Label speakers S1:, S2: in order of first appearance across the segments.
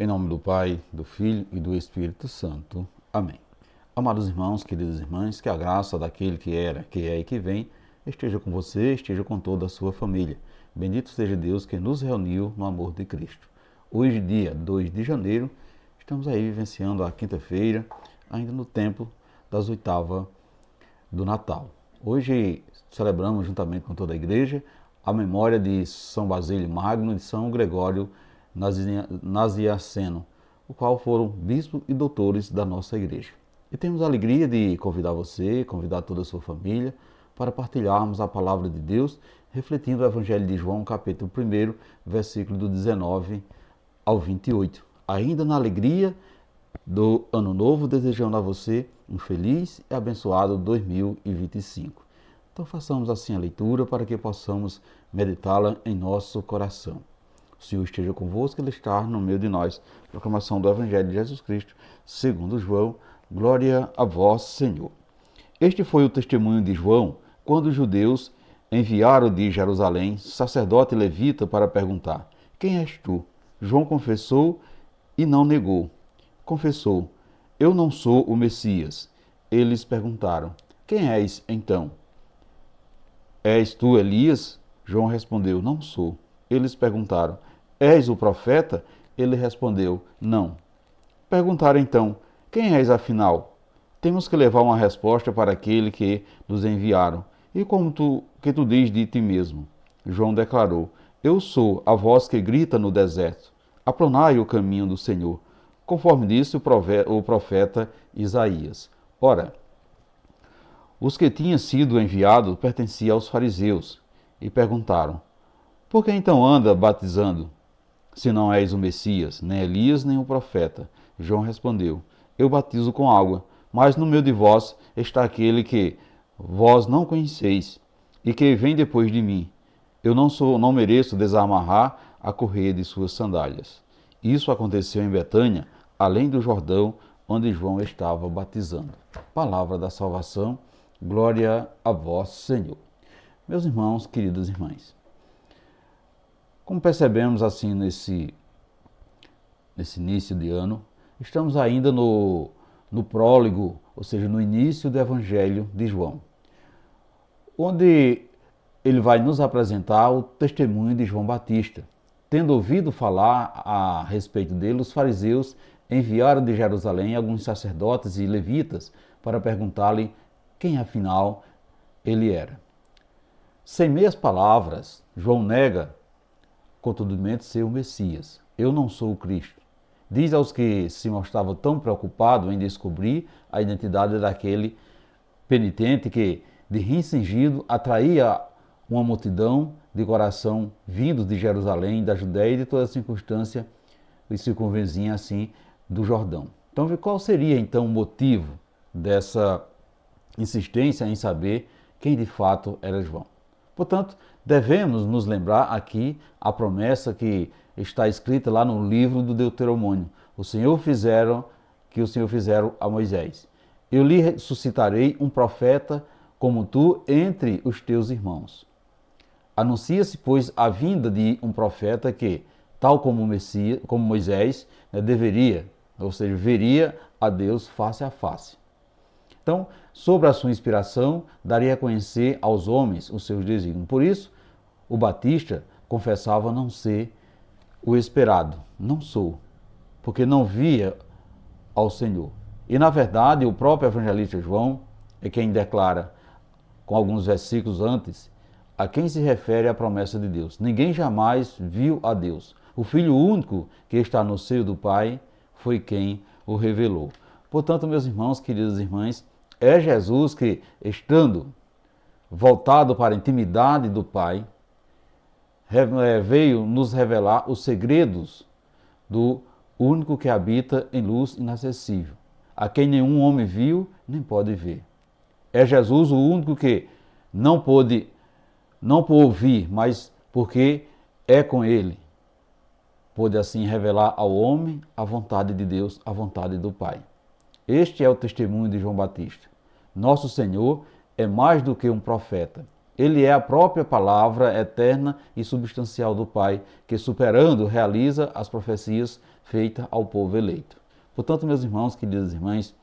S1: Em nome do Pai, do Filho e do Espírito Santo. Amém. Amados irmãos, queridas irmãs, que a graça daquele que era, que é e que vem esteja com você, esteja com toda a sua família. Bendito seja Deus que nos reuniu no amor de Cristo. Hoje, dia 2 de janeiro, estamos aí vivenciando a quinta-feira, ainda no tempo das oitavas do Natal. Hoje celebramos, juntamente com toda a igreja, a memória de São Basílio Magno e de São Gregório Nazianceno, o qual foram bispos e doutores da nossa igreja. E temos a alegria de convidar você, convidar toda a sua família, para partilharmos a palavra de Deus, refletindo o Evangelho de João, capítulo 1, versículo do 19 ao 28. Ainda na alegria do Ano Novo, desejando a você um feliz e abençoado 2025. Então façamos assim a leitura para que possamos meditá-la em nosso coração. O Senhor esteja convosco, Ele está no meio de nós. Proclamação do Evangelho de Jesus Cristo, segundo João. Glória a vós, Senhor. Este foi o testemunho de João, quando os judeus enviaram de Jerusalém sacerdote levita para perguntar: quem és tu? João confessou e não negou. Confessou: eu não sou o Messias. Eles perguntaram: quem és então? És tu Elias? João respondeu: não sou. Eles perguntaram: és o profeta? Ele respondeu: não. Perguntaram então: quem és afinal? Temos que levar uma resposta para aquele que nos enviaram. E como que tu diz de ti mesmo? João declarou: eu sou a voz que grita no deserto: aplanai o caminho do Senhor, conforme disse o profeta Isaías. Ora, os que tinham sido enviados pertenciam aos fariseus e perguntaram: por que então anda batizando, se não és o Messias, nem Elias, nem o profeta? João respondeu: eu batizo com água, mas no meio de vós está aquele que vós não conheceis, e que vem depois de mim. Eu não mereço desamarrar a correia de suas sandálias. Isso aconteceu em Betânia, além do Jordão, onde João estava batizando. Palavra da salvação, glória a vós, Senhor. Meus irmãos, queridas irmãs, como percebemos assim nesse início de ano, estamos ainda no prólogo, ou seja, no início do Evangelho de João, onde ele vai nos apresentar o testemunho de João Batista. Tendo ouvido falar a respeito dele, os fariseus enviaram de Jerusalém alguns sacerdotes e levitas para perguntar-lhe quem afinal ele era. Sem meias palavras, João nega contundente ser o Messias. Eu não sou o Cristo. Diz aos que se mostravam tão preocupados em descobrir a identidade daquele penitente que, de rim cingido, atraía uma multidão de coração vindos de Jerusalém, da Judéia e de toda a circunstância e circunvizinha assim do Jordão. Então, qual seria então o motivo dessa insistência em saber quem de fato era João? Portanto, devemos nos lembrar aqui a promessa que está escrita lá no livro do Deuteronômio. O Senhor fizeram a Moisés. Eu lhe suscitarei um profeta como tu entre os teus irmãos. Anuncia-se, pois, a vinda de um profeta que, tal como Moisés, veria a Deus face a face. Então, sobre a sua inspiração, daria a conhecer aos homens os seus desígnios. Por isso, o Batista confessava não ser o esperado. Não sou, porque não via ao Senhor. E, na verdade, o próprio evangelista João é quem declara, com alguns versículos antes, a quem se refere a promessa de Deus. Ninguém jamais viu a Deus. O Filho único que está no seio do Pai foi quem o revelou. Portanto, meus irmãos, queridas irmãs, é Jesus que, estando voltado para a intimidade do Pai, veio nos revelar os segredos do único que habita em luz inacessível, a quem nenhum homem viu nem pode ver. É Jesus o único que não pôde ouvir, mas porque é com ele, pôde assim revelar ao homem a vontade de Deus, a vontade do Pai. Este é o testemunho de João Batista. Nosso Senhor é mais do que um profeta. Ele é a própria palavra eterna e substancial do Pai, que superando realiza as profecias feitas ao povo eleito. Portanto, meus irmãos, queridas irmãs,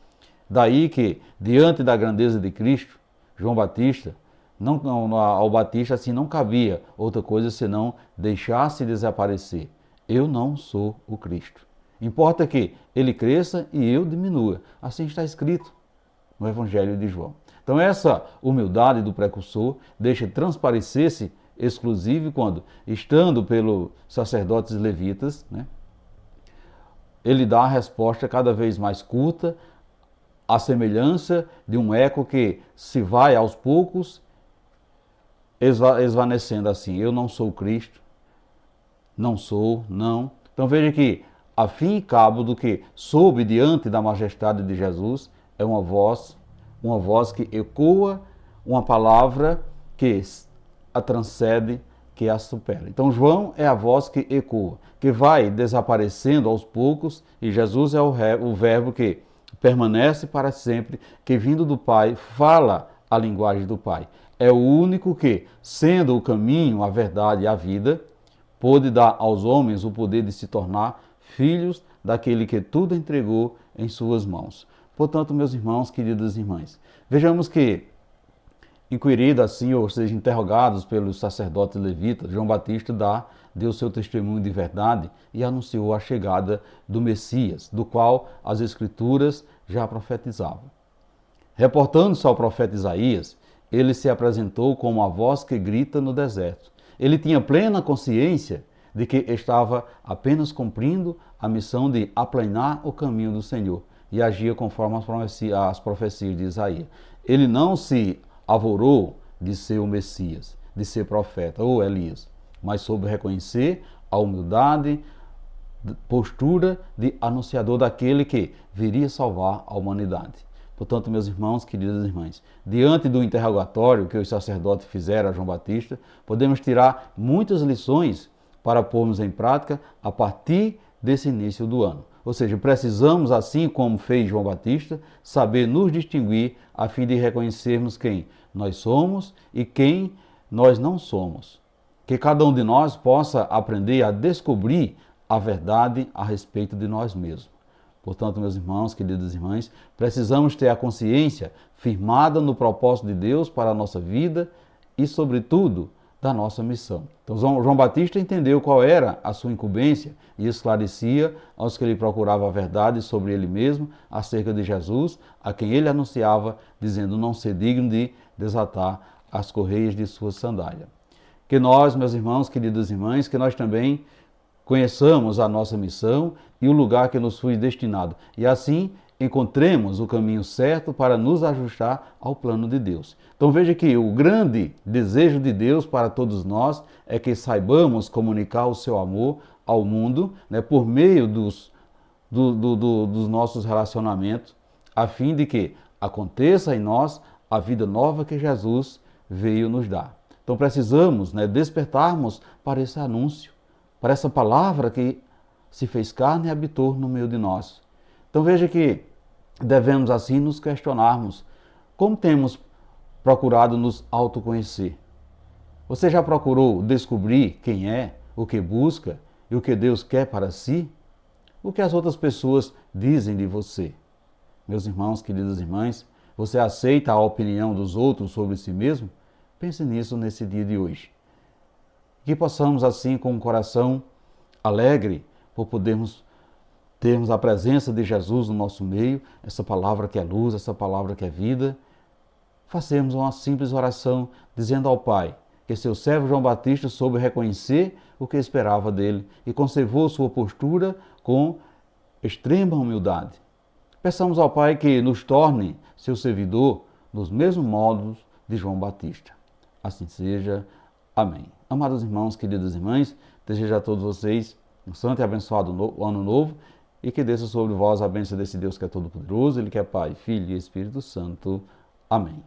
S1: daí que, diante da grandeza de Cristo, João Batista, ao Batista assim não cabia outra coisa senão deixar-se desaparecer. Eu não sou o Cristo. Importa que ele cresça e eu diminua. Assim está escrito no Evangelho de João. Então essa humildade do precursor deixa transparecer-se exclusivo quando, estando pelos sacerdotes levitas, ele dá a resposta cada vez mais curta, à semelhança de um eco que se vai aos poucos esvanecendo assim. Eu não sou Cristo, não sou, não. Então veja que, a fim e cabo do que soube diante da majestade de Jesus, é uma voz que ecoa, uma palavra que a transcende, que a supera. Então João é a voz que ecoa, que vai desaparecendo aos poucos, e Jesus é o verbo que permanece para sempre, que vindo do Pai fala a linguagem do Pai. É o único que, sendo o caminho, a verdade e a vida, pôde dar aos homens o poder de se tornar filhos daquele que tudo entregou em suas mãos. Portanto, meus irmãos, queridas irmãs, vejamos que, inquirido assim, ou seja, interrogados pelos sacerdotes levitas, João Batista deu seu testemunho de verdade e anunciou a chegada do Messias, do qual as Escrituras já profetizavam. Reportando-se ao profeta Isaías, ele se apresentou como a voz que grita no deserto. Ele tinha plena consciência de que estava apenas cumprindo a missão de aplanar o caminho do Senhor e agia conforme as profecias de Isaías. Ele não se avorou de ser o Messias, de ser profeta ou Elias, mas soube reconhecer a humildade, postura de anunciador daquele que viria salvar a humanidade. Portanto, meus irmãos, queridas irmãs, diante do interrogatório que os sacerdotes fizeram a João Batista, podemos tirar muitas lições para pormos em prática a partir desse início do ano. Ou seja, precisamos, assim como fez João Batista, saber nos distinguir a fim de reconhecermos quem nós somos e quem nós não somos. Que cada um de nós possa aprender a descobrir a verdade a respeito de nós mesmos. Portanto, meus irmãos, queridas irmãs, precisamos ter a consciência firmada no propósito de Deus para a nossa vida e, sobretudo, da nossa missão. Então, João Batista entendeu qual era a sua incumbência e esclarecia aos que lhe procuravam a verdade sobre ele mesmo, acerca de Jesus, a quem ele anunciava, dizendo não ser digno de desatar as correias de sua sandália. Que nós, meus irmãos, queridas irmãs, que nós também conheçamos a nossa missão e o lugar que nos foi destinado. E assim encontremos o caminho certo para nos ajustar ao plano de Deus. Então veja que o grande desejo de Deus para todos nós é que saibamos comunicar o seu amor ao mundo, por meio dos nossos relacionamentos, a fim de que aconteça em nós a vida nova que Jesus veio nos dar. Então precisamos despertarmos para esse anúncio, para essa palavra que se fez carne e habitou no meio de nós. Então veja que devemos assim nos questionarmos como temos procurado nos autoconhecer. Você já procurou descobrir quem é, o que busca e o que Deus quer para si? O que as outras pessoas dizem de você? Meus irmãos, queridas irmãs, você aceita a opinião dos outros sobre si mesmo? Pense nisso nesse dia de hoje. Que possamos assim, com um coração alegre, por termos a presença de Jesus no nosso meio, essa palavra que é luz, essa palavra que é vida, façamos uma simples oração dizendo ao Pai que seu servo João Batista soube reconhecer o que esperava dele e conservou sua postura com extrema humildade. Peçamos ao Pai que nos torne seu servidor nos mesmos modos de João Batista. Assim seja. Amém. Amados irmãos, queridas irmãs, desejo a todos vocês um santo e abençoado ano novo e que desça sobre vós a bênção desse Deus que é todo-poderoso, Ele que é Pai, Filho e Espírito Santo. Amém.